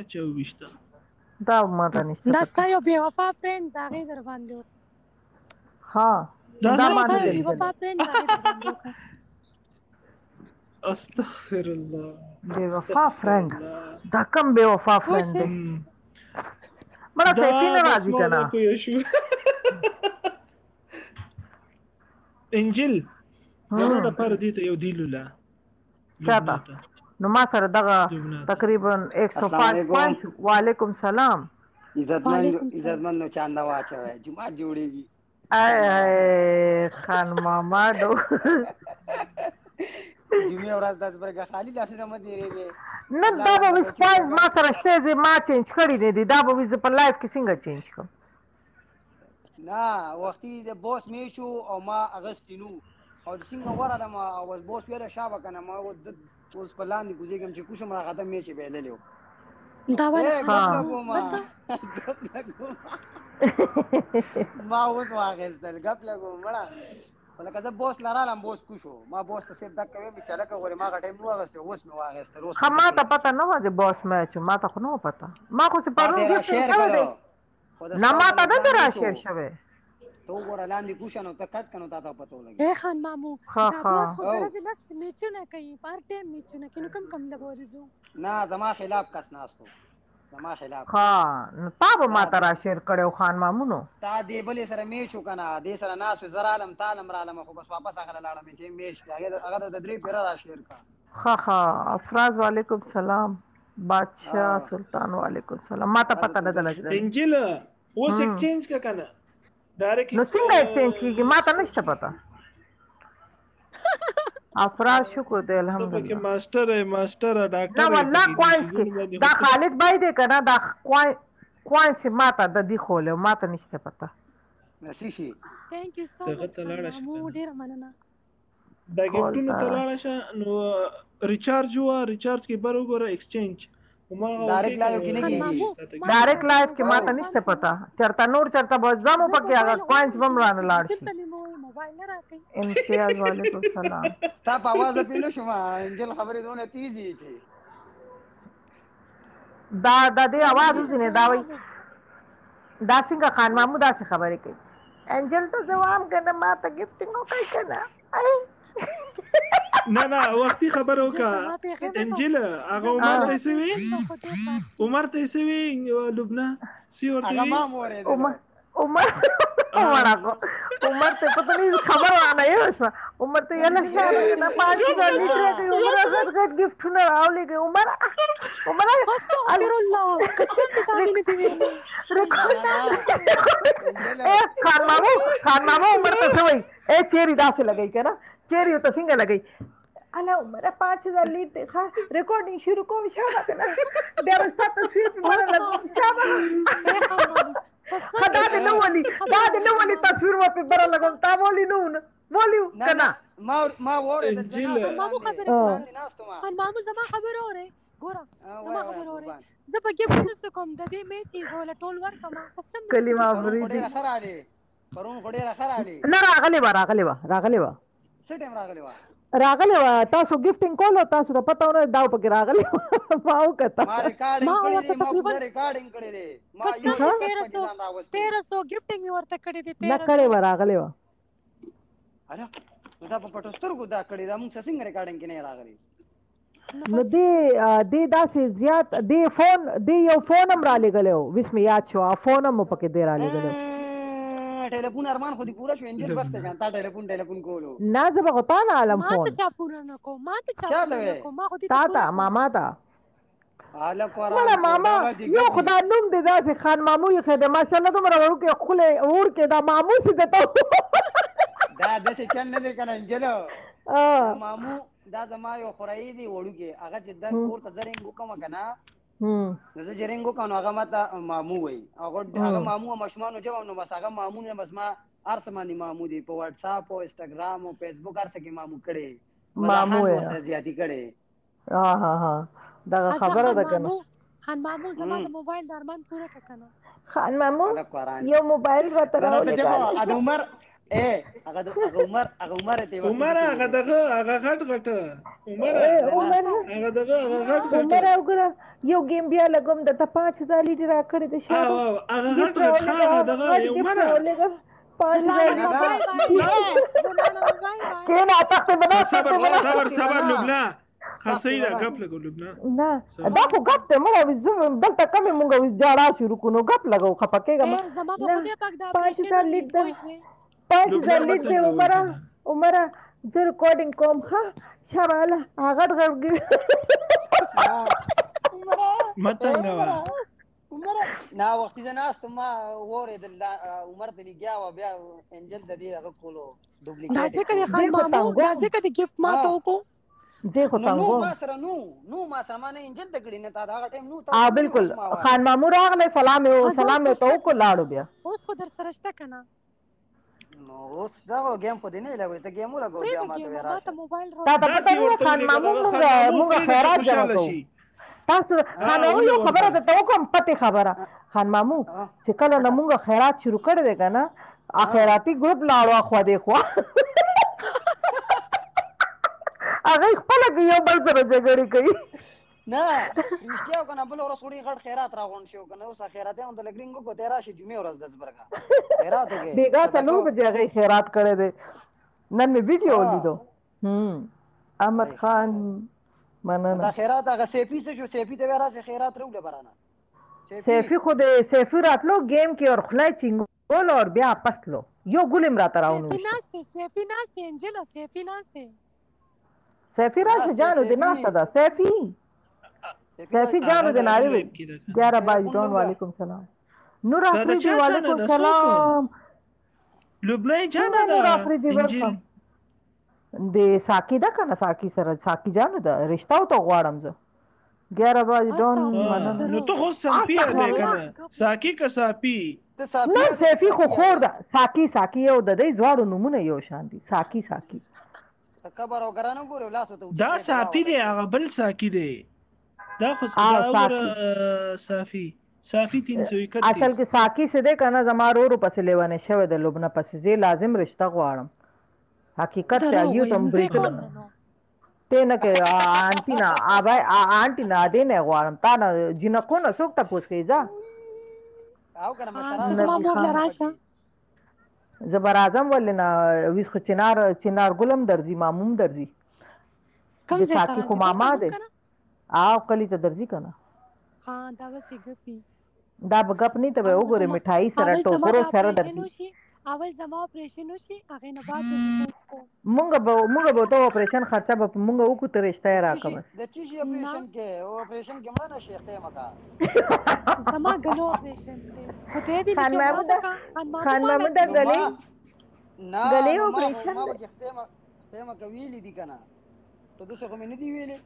24 دا ما ته نشته دا ستا یو بې وفا فرینډ د هغې در باندې وکړه. ها دا ما نه بې لیدلی. وفا فرینډ د هغې در باندې وکړه. استغفر الله. بې وفا فرینډ دا کوم بې وفا فرینډ دی؟ مړه سیفي نه راځي که نه؟ انجل زما دپاره دې ته یو دی لوله چاته؟ نو ما سره دغه تقریبا 105 پوینټ. وعلیکم سلام. عزتمند نو چانده واچوئ جومات جوړېږي. خان ماما ډو جمعې ورځ داس برګه خالي لاسونه مه تېرېږې. نه دا به اوس پوینټ ما سره شته زه ما چینج کړي نه دي. دا به زه په لایف کې څنګه چینج کړم؟ نه وختي د بوس میشو او ما اغستی نو او څنګه ورالم او بوس ویله شابه کنه ما اوس په لاندې کوزیږم چې کوشم را ختم میشي بیللو دا ولا ما اوس واغستل غپ لګو مړه ولکه زه بوس لرالم بوس کوشو ما بوس ته سیب دک کوي چې لکه غوري ما غټه مو واغسته اوس مې واغستل. اوس ما ته پته نه و چې بوس میچ ما ته خو نه پته. ما خو څه پرون شیر کړو نه ما ته نه را شیر شوی. تو ګوره لاندې کوشنو ته کټ کنو تا ته پته ولګي. اے خان مامو دا بوس خو درځي لس میچونه کوي پار ټیم میچونه کوي نو کم د بورزو نه زما خلاف کس ناستو زما خلاف. ها نو تا به ما ته را شیر کړو خان مامو نو تا دې بلې سره میچو کنه دې سره ناس زرالم تالم رالم خو بس واپس اخره لاړم چې میچ هغه د درې پیر را شیر کا. ها افراز وعلیکم سلام. بادشاہ سلطان وعلیکم سلام. ما ته پته نه لګیدل. انجل اوس ایکسچینج کا کنه ډایرکټ نو څنګه ایکسچینج کیږي ما ته نشته پته. افراز شکر دی الحمدلله. ماسټر ډاکټر نه والله کوینس کې دا خالد بھائی دی کنه دا کوینس ما ته د دې خوله ما ته نشته پته. نصیحي ثانک یو سو مچ مامو ډیر مننه. دا ګټونو ته لاړه شه نو ریچارج کې بر وګوره ایکسچینج ډایرکټ لایو کې نه کیږي. ډایرکټ لایو کې ما ته نشته پته چرته نور چرته به ځمو پکې هغه کوینس بم رانه لاړ شي. موبایل نه راکې امتیاز وعلیکم سلام. ستا په आवाज پیلو شو ما انجل خبرې دونه تیزی چې دا دې आवाज وزنه دا وای دا څنګه خان مامو دا څه خبرې کوي. انجل ته جواب کنه ما ته گیفټینګ وکړي کنه. نه وختي خبر وکا انجل هغه عمر ته سوي لبنان سی ورته هغه ما مورې عمر ته پته نه خبر وانه یو عمر ته یلا نه پاتې نه لیکي عمر زړه گیفټونه راولې کې عمر استغفر الله قسم دې تابې نه دی خان مامو عمر ته سوي اے چیرې داسې لګی کنه چیرې ته څنګه لګی الا عمر 5000 لیټ ښه ریکارډینګ شروع کوم شابه کنه بیا ستاسو تصویر په مړه لګو شابه دا دې نو ولي تصویر په بره لګوم تا ولي نو ولیو کنه ما وره مامو خبره ان مامو زما خبره اوره ګوره زما خبره اوره زه په کې پوښتنه کوم د دې میټي زول ټول ورکما قسم کلمه فريدي خراله پرون خډه خراله نه راغلی و څه ټیم راغلی و تاسو گیفټینګ کولو تاسو ته پته ونه دا پکې راغلی واو کته ما ریکارډینګ کړی دی ما یو 1300 گیفټینګ ورته کړی دی نه کړی و راغلی و اله دا په پټو سترګو دا کړی دا موږ څنګه ریکارډینګ کې نه راغلی نو دې داسې زیات دې یو فون هم را لګلو وسمه یاد شو فون هم پکې دی را لګلو ټلیفون ارمان خو دې پورا شو انجل بس ته تا ټلیفون کولو نه زه به تا نه عالم فون ما ته چا پورا نه کو ما خو دې تا ماما تا اله قران مالا ماما یو خدای نوم دې داسې خان مامو یې خدای ماشاءالله دومره ورو کې خله اور کې دا مامو سي دته دا داسې چل نه دی کنه انجل مامو دا زما یو خړای دی وړو کې هغه چې د کور ته زرنګ وکم کنه نو زه جرنګ وکم هغه ماته مامو وای هغه مامو مشمانو جواب نو بس هغه مامو نه بس ما ارسمانی مامو دی په واتس اپ او انستګرام او فیسبوک ارسه کې مامو کړي مامو سره زیاتی کړي ها دا خبره ده کنه خان مامو زما د موبایل درمان پوره کنه خان مامو یو موبایل راته راوړل عمر هغه عمر ته عمر هغه دغه هغه غټ عمر هغه دغه غټ عمر وګوره یو گیم بیا لګوم د 5000 لیټر راکړې د شاو هغه غټ هغه دغه عمر 5000 کینا تاسو بنا صبر لبنا خاصه غپ لګو لبنا نه دا خو غپ ته مړه زم دلته کم مونږه جاړه شروع کونو غپ لګو خپکهګه زما په خو دې پاک دا 5000 لیټر 5000 لیټر عمره زه ریکارډینګ کوم ها شاباله هغه غړګي متنګ وا نا وخت دې ناس ته ما وره د عمر د لګیا و بیا انجل د دې هغه کولو ډوپلیکیټ دا څه کوي خان مامو دا څه کوي گیفت ما ته کو دې خو تاسو نو ما سره ما نه انجل د کړي نه تا دا ټیم نو بالکل خان مامو راغله سلام ته کو لاړو بیا اوس خو در سره شته کنه نو اوس دا گیم په دې نه لګوي ته گیم ولګو بیا ما ته راته موبایل تا ته پته نه خان مامو موږ خیرات جوړ کوو تاسو خان مامو یو خبره ته کوم پته خبره خان مامو چې کله موږ خیرات شروع کړی دی کنه اخیراتی ګروپ لاړو خو دې خو هغه خپل یو بل سره جګړه کوي نه رښتیا کنه بل ورځ وړي غټ خیرات راغون شو کنه اوس خیراتې هم د لګرینګو کو 13 شي جمعې ورځ د برګه خیرات وګي بیګا څلور بجې هغه خیرات کړی دی نن می ویډیو لیدو احمد خان مننه دا خیرات هغه سیفی څه شو سیفی ته راځي خیرات روله برانه سیفی خود سیفی راتلو گیم کې اور خلای چنګول اور بیا پسلو یو ګولم را تراونو سیفی ناشته انجل سیفی ناشته سیفی راشه جانو د ناشته دا سیفی جانو د ناری 11 باي ډون وعلیکم سلام نور افریدی وعلیکم سلام لبنان جانو دا انجل د ساکی دا کنه ساکی سره ساکی جانو دا رشتہ او ته غواړم زه 11 باي ډون نو ته خو سپی ده کنه ساکی کا ساپی نه سیفی خو خور ده ساکی یو د دې زوړو نمونه یو شان دي ساکی تکبر او ګرانو ګورو لاسو ته دا ساپی دی هغه بل ساکی دی دا خو صافی 331 اصل کې ساکی څه ده کنه زمارو پسې لیوانه شوی د لبنه پسې زی لازم رشتہ غواړم حقیقت ته یو تم بریکل ته نه کې آنټی نه دې نه غواړم تا نه جنکو نه څوک ته پوښ کیږه او کنه مشران زبر اعظم ولنا ویس خو چنار ګلم درځي ماموم درځي کوم ځای ساکی خو ماما ده او کلی ته درځي کنه ها دا وسې ګپی دا بغپ نه ته وګوره مఠای سره ټوکرو سره درځي اول زما اپریشن وشي هغه نه بعد مونږ به ته اپریشن خرچه به مونږ وکړو ته رشتہ راکم د چی شي اپریشن کې او اپریشن کې مړه شیخ ته مکا زما غلو اپریشن دی خو ته دې خان محمود غلې نه غلې اپریشن ما به ته مکا ویلې دي کنه ته دغه کوم نه دی ویلې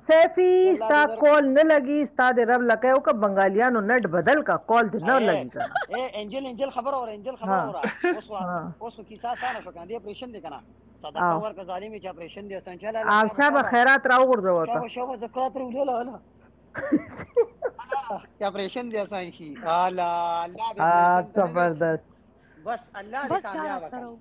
سیفی ستا کال نه لګي ستا د رب لکه او ک بنگالیانو نټ بدل کا کال دې نه لګي اے انجل خبر اور اوس کیسه سانه شو کنه دی اپریشن دی کنه صدقه ورک ظالمي چې اپریشن دی اسان چلا شابه خیرات راو ورځو شابه زکات ورول الله چې اپریشن دی اسان شي الله دې زبردست بس الله دې کامیاب کړو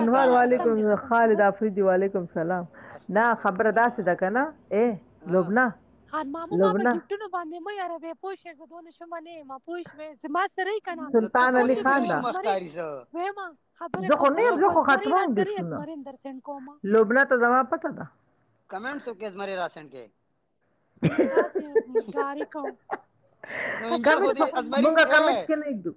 انوار وعلیکم خالد افریدی وعلیکم سلام نه خبره داسې ده کنه لبنا خان مامو ما گیفټونو باندې مې یاره به پوښې زدونه شم نه ما پوښ مې زما سره کنه سلطان علي خان دا وېما خبره زه خو ختموم اسمرین در سند کوم لبنا ته زما پته ده کمنټس وکې اسمرین را سند کې تاسو ګاری کوم مونږه کمنټس کې نه دو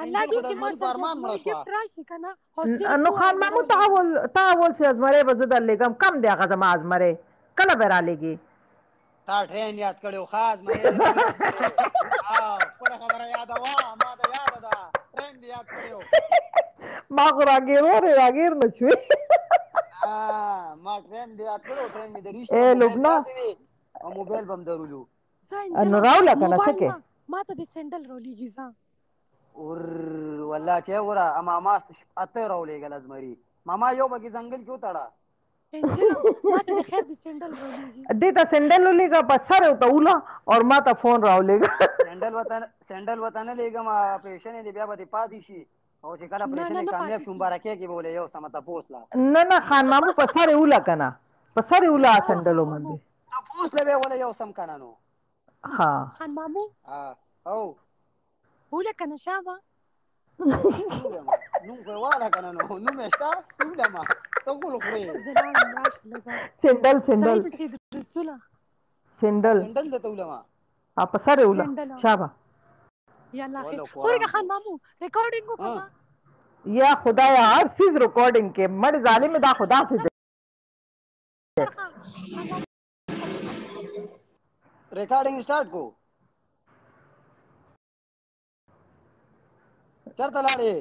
الله دې کې ما سره گیفټ راشي کنه نو خان مامو تاول سے ازمره بزدل لګم کم دی هغه زما ازمره کله به را لګي تا ټرین یاد کړو خاص مې پر خبره یاد وا ما ته یاد ده ټرین یاد کړو ما راګیر نه شوي ما ټرین یاد کړو ټرین مې درېښ لبنا او موبایل بم درولو نو راولا کنه څه ما ته د سندل رولېږي ځه اور والله چې ورا ماما اته راولې غل ازمري ماما یو بګي ځنګل کې وتاړه انجل ما ته د خیر د سندل رولېږي دې ته سندل ولېګا پسر ته ولا اور ما ته فون راولېګا سندل وطن لېګا ما اپریشن دې بیا به پاتې شي او چې کله پرېشنې کامیاب شو مبارکي کې بوله یو سمته پوسلا نه خان مامو په سره ولا کنه په سره ولا سندلو باندې ته پوسله به ولا یو سم کنه نو ها خان مامو او ولا کنه شابه نو په والا کنه نو مشتا سولما ته ګول خوري زلال ماش لگا سندل سید رسوله سندل دته ولما په سره ولا شابه یالله خیر خورګه خان مامو ریکارډینګ وکړه یا خدایا هر چیز ریکارډینګ کې مړ ظالم دا خدا سے ریکارډینګ سٹارټ کو چرته لاړې